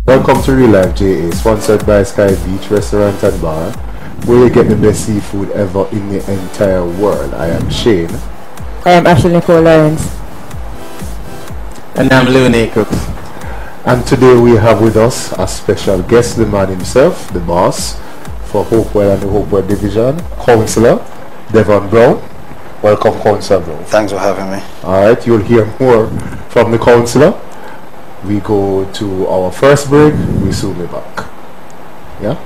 Welcome to Real Life JA, sponsored by Sky Beach Restaurant and Bar, where you get the best seafood ever in the entire world. I am Shane. I am Ashley Nicole Lawrence. And I'm Leonie Cooks. And today we have with us a special guest, the man himself, the boss for Hopewell and the Hopewell Division, Councillor Devon Brown. Welcome, Councillor Brown. Thanks for having me. Alright, you'll hear more from the Councillor. We go to our first break, we soon be back. Yeah?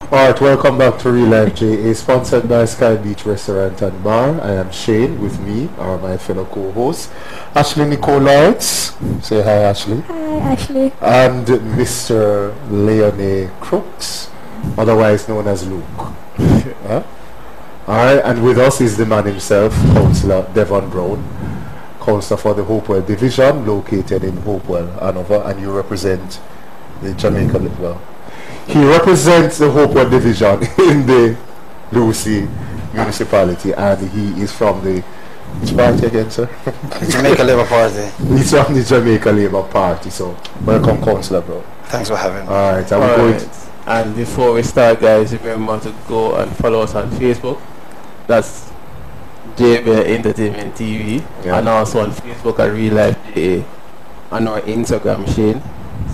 Alright, welcome back to Real Life JA, sponsored by Sky Beach Restaurant and Bar. I am Shane. With me are my fellow co-hosts, Ashley Nicole Lawrence. Say hi, Ashley. Hi, Ashley. And Mr. Leonie Crooks, otherwise known as Luke. Yeah? Alright, and with us is the man himself, Councillor Devon Brown, Councillor for the Hopewell Division, located in Hopewell, Hanover, and you represent the Jamaica. Well, he represents the Hopewell Division in the Lucy municipality, and he is from the which party again, sir? Jamaica Labour Party. He's from the Jamaica Labour Party, so welcome, Councillor Brown. Thanks for having me. Alright, and before we start, guys, remember to go and follow us on Facebook. That's JBL Entertainment TV, and also on Facebook at Real Life JA, and our Instagram Shane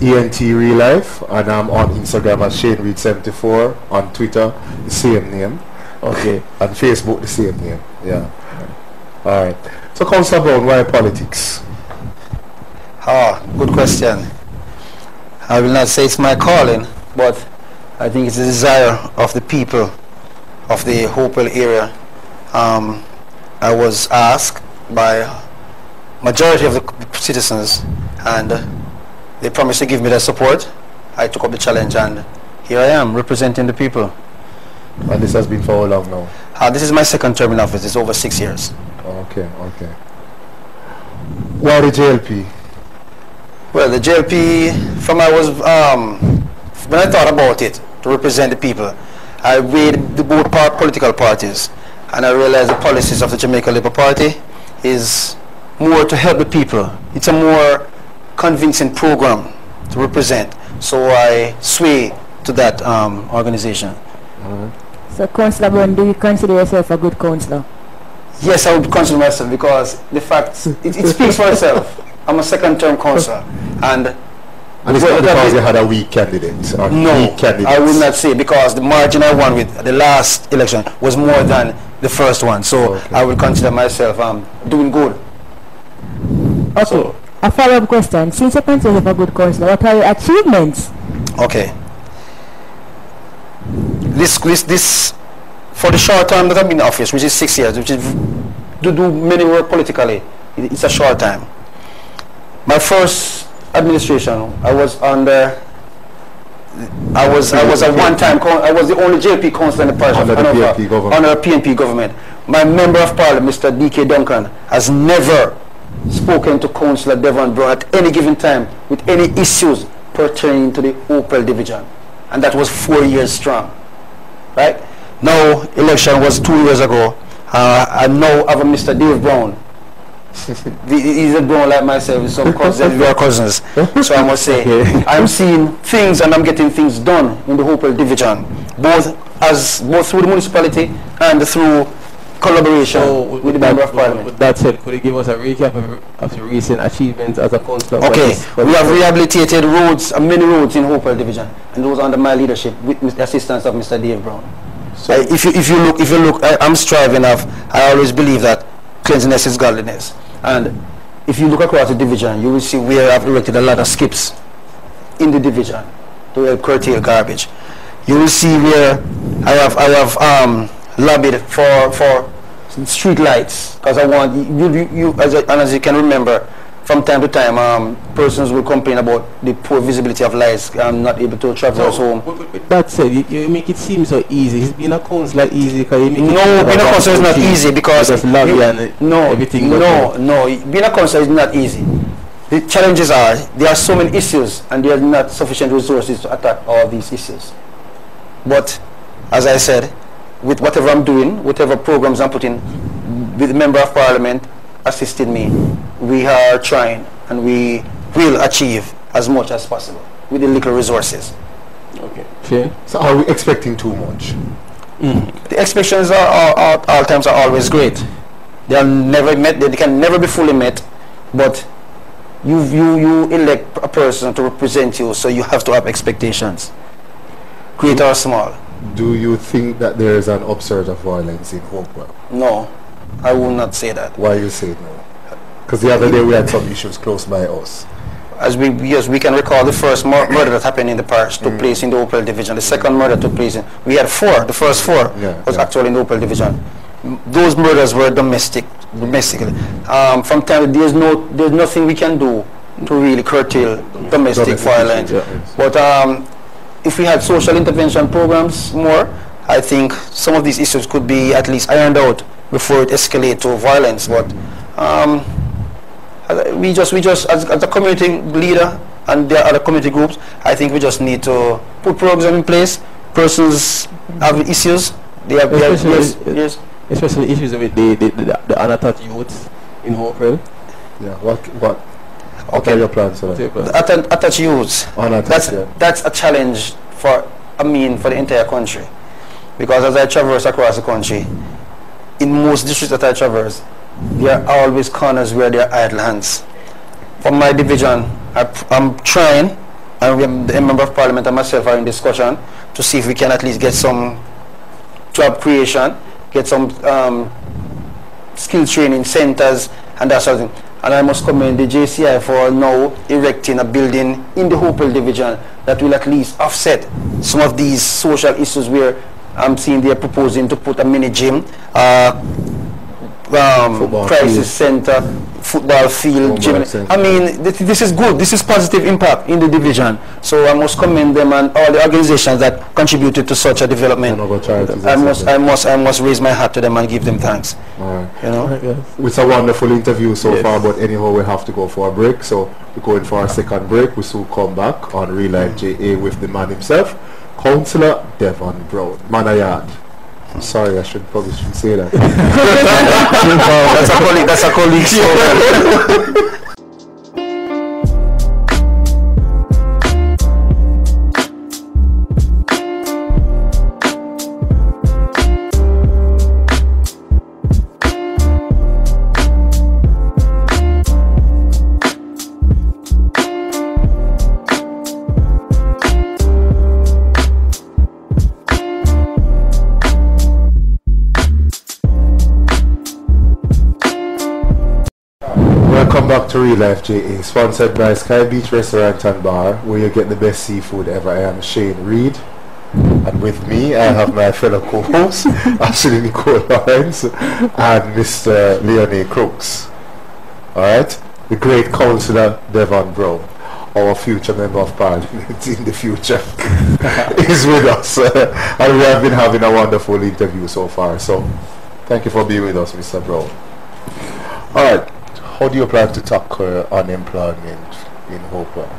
ENT Real Life, and I'm on Instagram at Shane Reed 74, on Twitter the same name, okay, and Facebook the same name. Yeah. Alright. So Councillor Brown, why politics? Good question. I will not say it's my calling, but I think it's the desire of the people of the Hopewell area. I was asked by majority of the citizens, and they promised to give me their support. I took up the challenge, and here I am representing the people. And this has been for how long now? This is my second term in office. It's over 6 years. Okay, okay. Why the JLP? Well, the JLP, when I thought about it, to represent the people, I weighed the both political parties, and I realized the policies of the Jamaica Labour Party is more to help the people. It's a more convincing program to represent, so I sway to that organization. So, Councillor Brown, do you consider yourself a good councillor? Yes, I would consider myself, because the fact, it speaks for itself. I'm a second-term councillor, and it's not because you had a weak candidate? No, I would not say, because the margin I won with the last election was more than the first one, so okay. I would consider myself doing good. Okay, so, a follow-up question. Since you consider yourself a good councillor, what are your achievements? Okay. This for the short time that I've been in office, which is 6 years, which is to do many work politically, it's a short time. My first administration, I was the only JP councillor in the parish of Hanover under the PNP government. My member of parliament, Mr. D.K. Duncan, has never spoken to Councillor Devon Brown at any given time with any issues pertaining to the Hopewell Division, and that was 4 years strong. Right now, election was 2 years ago. I now have a Mr. Dave Brown. He's a Brown like myself, so of course we are cousins. So I must say, I'm seeing things and I'm getting things done in the Hopewell Division, both through the municipality and through collaboration with the Member of Parliament. With that said, could you give us a recap of the recent achievements as a councillor? Okay, we have rehabilitated roads, many roads in Hopewell Division, and those under my leadership with the assistance of Mr. Dave Brown. So if you look, I'm striving. I always believe that cleanliness is godliness, and if you look across the division, you will see where I've erected a lot of skips in the division to help curtail garbage. You will see where I have lobbied for street lights, because I want you as you can remember, from time to time persons will complain about the poor visibility of lights. I'm not able to travel home. With that said, you make it seem so easy. It's been a councillor easy, because you make being a councillor is not easy, because everything. Being a councillor is not easy. The challenges are there are so many issues, and there are not sufficient resources to attack all these issues. But as I said, with whatever I'm doing, whatever programs I'm putting with the Member of Parliament assisted me. We are trying, and we will achieve as much as possible with the little resources. Okay. Shane? So are we expecting too much? The expectations are all times are always great. They are never met. They can never be fully met. But you elect a person to represent you, so you have to have expectations, great or small. Do you think that there is an upsurge of violence in Hopewell? No, I will not say that. Why you say no? Because the other day we had some issues close by us. As we can recall, the first murder that happened in the parish took place in the Hopewell division. The second murder took place we had 4. The first 4 was actually in the Hopewell division. Those murders were domestically. From time, there's nothing we can do to really curtail domestic violence. But if we had social intervention programs more, I think some of these issues could be at least ironed out before it escalates to violence. But we just as a community leader and there are other community groups, I think we just need to put programs in place. Persons have issues. Especially issues with the unattached youths in Hopewell. Yeah. What are your plans for that? Attached youths. That's a challenge for the entire country, because as I traverse across the country, in most districts that I traverse, there are always corners where there are idle hands. From my division, I'm trying, and the Member of Parliament and myself are in discussion to see if we can at least get some job creation, get some skill training centers and that sort of thing. And I must commend the JCI for now erecting a building in the Hopewell division that will at least offset some of these social issues where I'm seeing they're proposing to put a mini gym, crisis center, football field, gym. I mean, this is good. This is positive impact in the division. So I must commend them and all the organizations that contributed to such a development. I must raise my hat to them and give them thanks. All right. You know, it's a wonderful interview so far, but anyhow we have to go for a break. So we're going for our second break. We soon come back on Real Life JA with the man himself, Councillor Devon Brown. Manayard. Sorry, I probably shouldn't say that. That's a colleague. Welcome back to Real Life JA, sponsored by Sky Beach Restaurant and Bar, where you get the best seafood ever. I am Shane Reed, and with me I have my fellow co-hosts, Ashley Nicole Lawrence and Mr. Leonie Crooks. Alright, the great Councillor Devon Brown, our future Member of Parliament in the future, is with us. And we have been having a wonderful interview so far, so thank you for being with us, Mr. Brown. Alright. How do you plan to tackle unemployment in Hopewell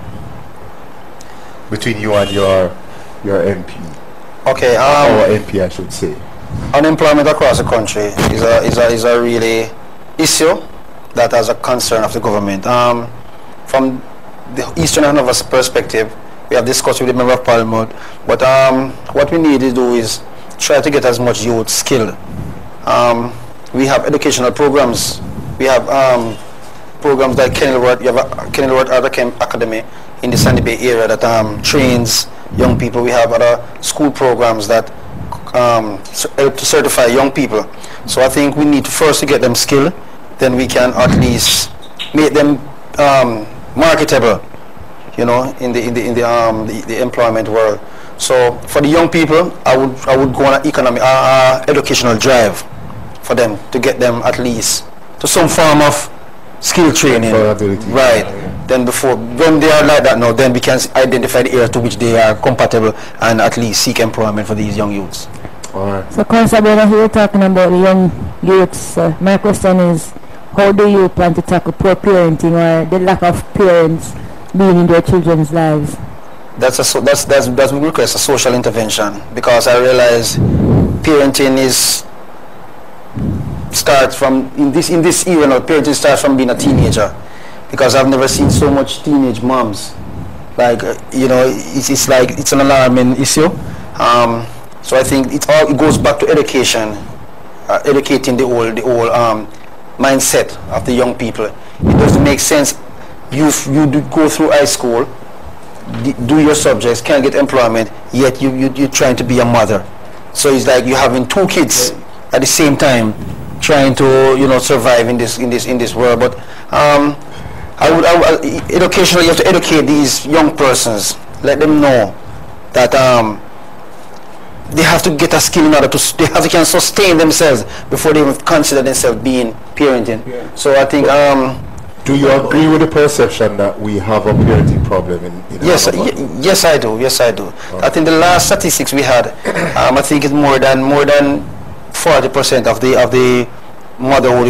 between you and your MP? Okay, our MP, I should say. Unemployment across the country is a really issue that has a concern of the government. From the Eastern Hanover's perspective, we have discussed with the Member of Parliament, but what we need to do is try to get as much youth skilled. We have educational programs. We have programs like Kenilworth. You have a Kenilworth Art Academy in the Sandy Bay area that trains young people. We have other school programs that help to certify young people. So I think we need to first to get them skilled, then we can at least make them marketable, you know, in the employment world. So for the young people, I would go on an educational drive for them to get them at least to some form of skill training, right? Then when they are like that now, then we can identify the area to which they are compatible and at least seek employment for these young youths. All right. So, Councillor, here you're talking about the young youths. My question is, how do you plan to tackle poor parenting or the lack of parents being in their children's lives? That would request a social intervention, because I realize parenting is starts from in this era. Now, parenting starts from being a teenager, because I've never seen so much teenage moms. Like you know, it's like it's an alarming issue. So I think it goes back to education, educating the whole mindset of the young people. It doesn't make sense. You go through high school, do your subjects, can't get employment, yet you're trying to be a mother. So it's like you're having two kids at the same time, trying to survive in this world. But educationally, you have to educate these young persons, let them know that they have to get a skill in order to they can sustain themselves before they even consider themselves being parenting. Yeah. So I think. Do you agree with the perception that we have a parenting problem in yes, yes, I do. Yes, I do. Okay. I think the last statistics we had, I think it's more than 40% of the motherhood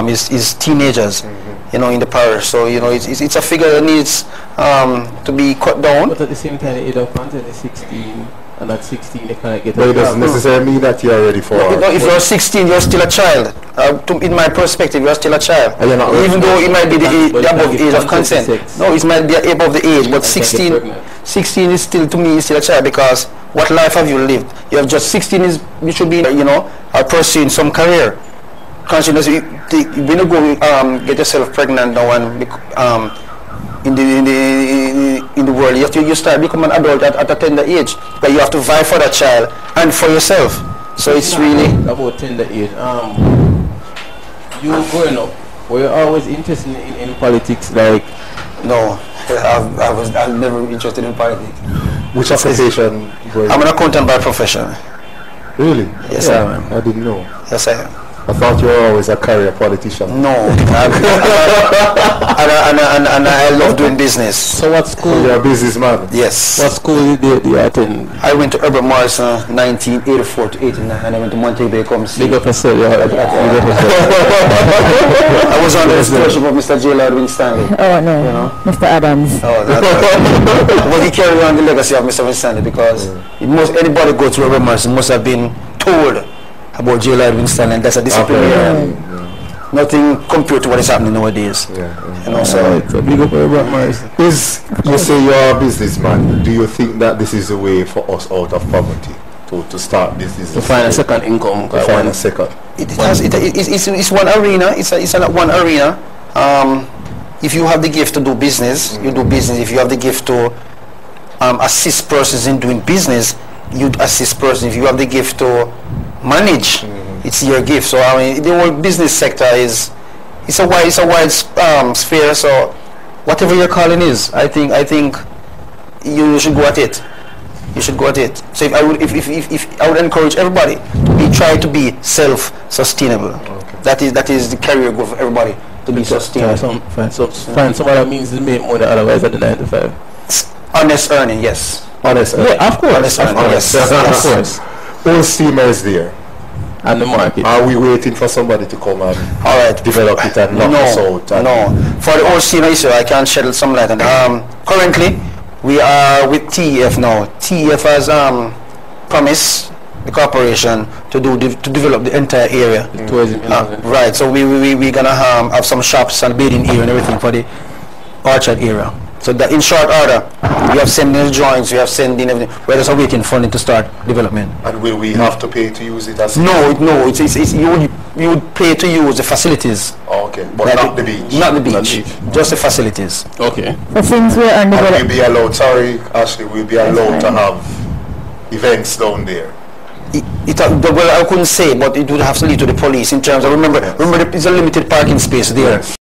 is teenagers. Mm-hmm. In the parish. So it's a figure that needs to be cut down. But at the same time, the age of consent is 16. And at 16 they can't get. But it doesn't necessarily mean that you're ready for. If you're 16, you're still a child. In my perspective, you're still a child. Even though it might be the above age of consent. No, it might be above the age, but 16 is still, to me, is still a child, because what life have you lived? You have just 16 is you should be pursuing some career. Consciousness, when you go get yourself pregnant now and in the world, you start become an adult at a tender age, but you have to vie for that child and for yourself. So it's really about tender age. You growing up, were you always interested in politics? Like, no, I was never interested in politics. Which occupation? I'm an accountant by profession. Really? Yes, I am. I didn't know. Yes, I am. I thought you were always a career politician. No, and I love doing business. So what school? You're a businessman. Yes. What school did you attend? I went to Urban Morrison 1984 to 89, and I went to Montego Bay Community. Big up yourself. I was under the instruction of Mr. J. Lord Winstanley. Oh no, Mr. Adams. Oh, that's right. But he carried on the legacy of Mr. Winstanley, because anybody go to Urban Morrison must have been told about J. Lord Winstanley, and that's a disciplinary. Nothing compared to what is happening nowadays. So big up you say you're a businessman. Do you think that this is a way for us out of poverty to start business? To find a second income. To find a second. It's one arena. It's one arena. If you have the gift to do business, you do business. If you have the gift to assist persons in doing business, you assist persons. If you have the gift to manage, it's your gift. So I mean, the whole business sector is a wide sphere. So whatever your calling is, I think you should go at it. You should go at it. So if I would encourage everybody to try to be self-sustainable. Okay. That is the career goal for everybody, to be sustainable. Find some other means to make money otherwise at the 9 to 5. Honest earning, yes. Honest earning. Yeah, of course. Honest earning, yes. Of course. All steamer is there. And the market. Are we waiting for somebody to come and develop it and knock us out? No. For the old steamer issue, I can shed some light on that. Currently, we are with TEF now. TEF has promised the corporation to develop the entire area. Tourism. Right. So we're gonna have some shops and bathing area and everything for the orchard area. So that in short order, we have sent in the drawings, we have sent in everything. We're just awaiting funding to start development. And will we have to pay to use it as? No. It's you would pay to use the facilities. Oh, okay, but not the beach. Not the beach. Just the facilities. Okay. So since we're on we'll be allowed. Sorry, Ashley, we'll be allowed to have events down there. Well, I couldn't say, but it would have to lead to the police in terms of remember it's a limited parking space there. Yes.